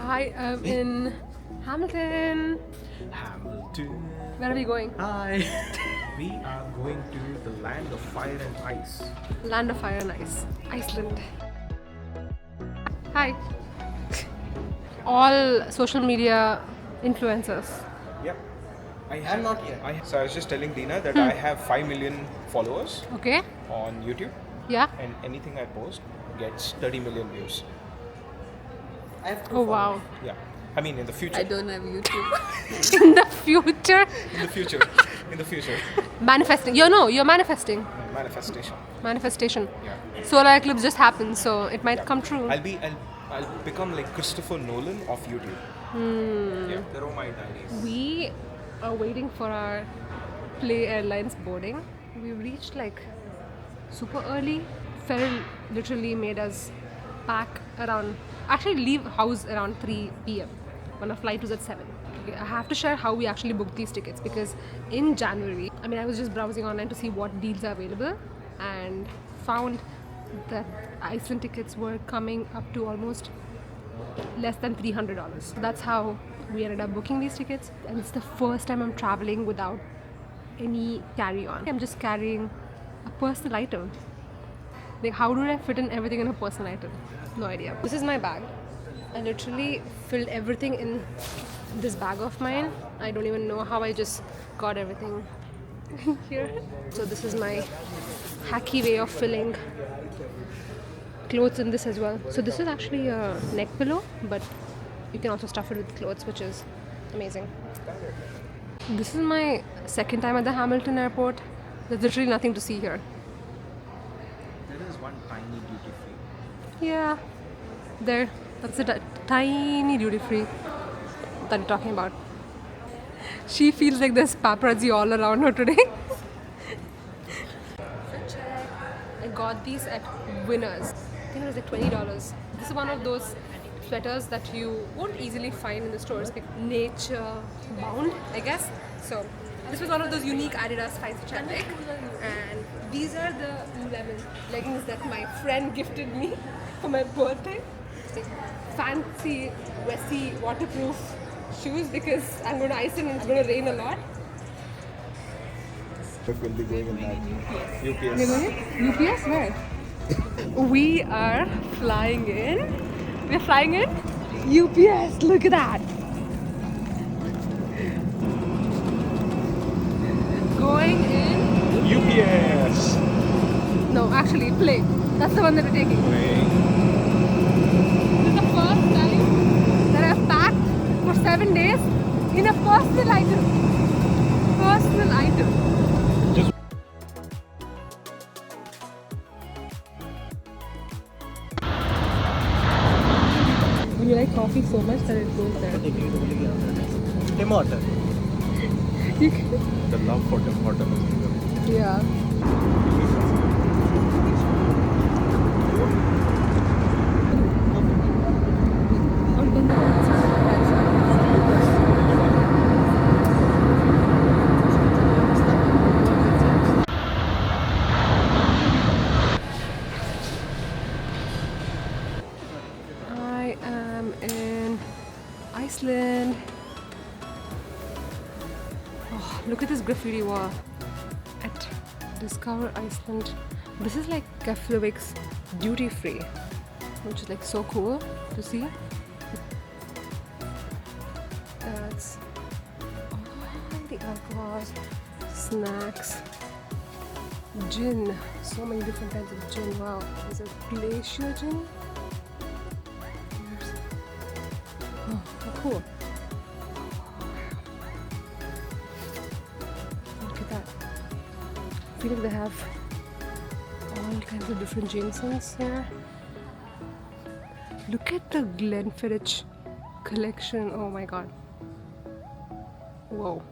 I am in Hamilton. Hamilton. Where are we going? Hi. We are going to the land of fire and ice. Land of Fire and Ice, Iceland. Hi. All social media influencers. Yep. I'm not yet. So I was just telling Dina that I have 5 million followers Okay. on YouTube, Yeah. and anything I post gets 30 million views. Oh wow. Yeah. I mean, in the future. I don't have YouTube. In the future, In the future. In the future. manifesting. You're manifesting. Manifestation. Manifestation. Yeah. Solar eclipse just happened, so it might come true. I'll become like Christopher Nolan of YouTube. Yeah. They're all my diaries. We are waiting for our Play Airlines boarding. We reached like super early. Ferry literally made us leave house around 3 p.m. when our flight was at 7. Okay, I have to share how we actually booked these tickets because in January, I was just browsing online to see what deals are available and found that Iceland tickets were coming up to almost less than $300. So that's how we ended up booking these tickets, and it's the first time I'm traveling without any carry-on. I'm just carrying a personal item. Like, how do I fit in everything in a personal item? No idea. This is my bag. I literally filled everything in this bag of mine. I don't even know how I just got everything here. So this is my hacky way of filling clothes in this as well. So this is actually a neck pillow, but you can also stuff it with clothes, which is amazing. This is my second time at the Hamilton airport. There's literally nothing to see here. There is one tiny duty free. Yeah, there. That's a tiny duty free that you're talking about. She feels like there's paparazzi all around her today. I got these at Winners. I think it was like $20. This is one of those sweaters that you won't easily find in the stores, like nature bound, I guess. So this was one of those unique Adidas finds which I like. And these are the lemon leggings that my friend gifted me for my birthday. Fancy, Vessi, waterproof shoes because I'm going to Iceland and it's going to rain a lot. We'll be going in that. UPS. You're going? UPS? Where? We are flying in. We're flying in UPS. Look at that. Going in UPS. No, actually, Play. That's the one that we're taking. Play. This is the first time that I've packed for 7 days in a personal item. Personal item. Just You like coffee so much that it goes there. Tim Horton. You can, The love for Tim Horton is real. yeah. I am in Iceland. Oh, look at this graffiti wall at Discover Iceland. This is like Keflavik's duty free, which is like so cool to see. That's all the alcohols, snacks, gin. So many different kinds of gin. Wow, there's a glacier gin. Oh, how cool. Look at that. I feel like they have all kinds of different ginsens here. Look at the Glenfiddich collection. Oh my god. Whoa.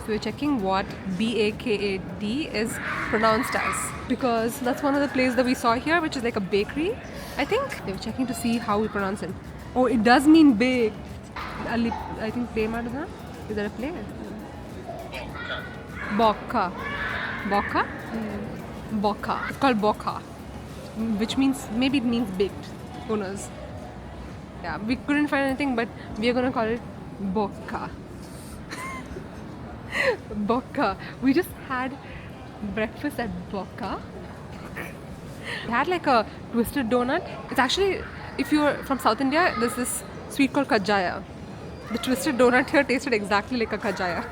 So we're checking what BAKAD is pronounced as, because that's one of the places that we saw here, which is like a bakery. I think they were checking to see how we pronounce it. Oh, it does mean big. I think play mat is that a play? Bokka. Bokka? Bokka. It's called bokka, which means, maybe it means baked. Who knows? Yeah, we couldn't find anything, but we are gonna call it bokka. Bokka. We just had breakfast at Bokka. We had like a twisted donut. It's actually, if you're from South India, there's this sweet called kajaya. The twisted donut here tasted exactly like a kajaya.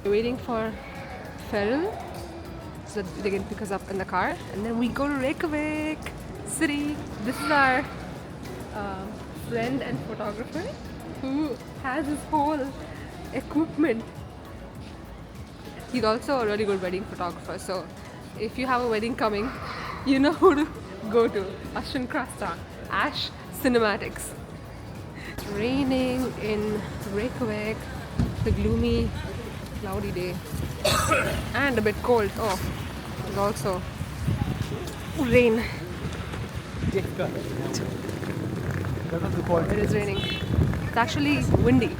We're waiting for Feral so that they can pick us up in the car, and then we go to Reykjavik city. This is our friend and photographer who has his whole equipment. He's also a really good wedding photographer, so if you have a wedding coming, you know who to go to. Ashwin Krasta, Ash Cinematics. It's raining in Reykjavik. It's a gloomy, cloudy day and a bit cold. Oh, there's also rain. It is raining. It's actually windy.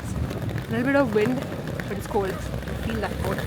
A little bit of wind, but it's cold. I feel that cold.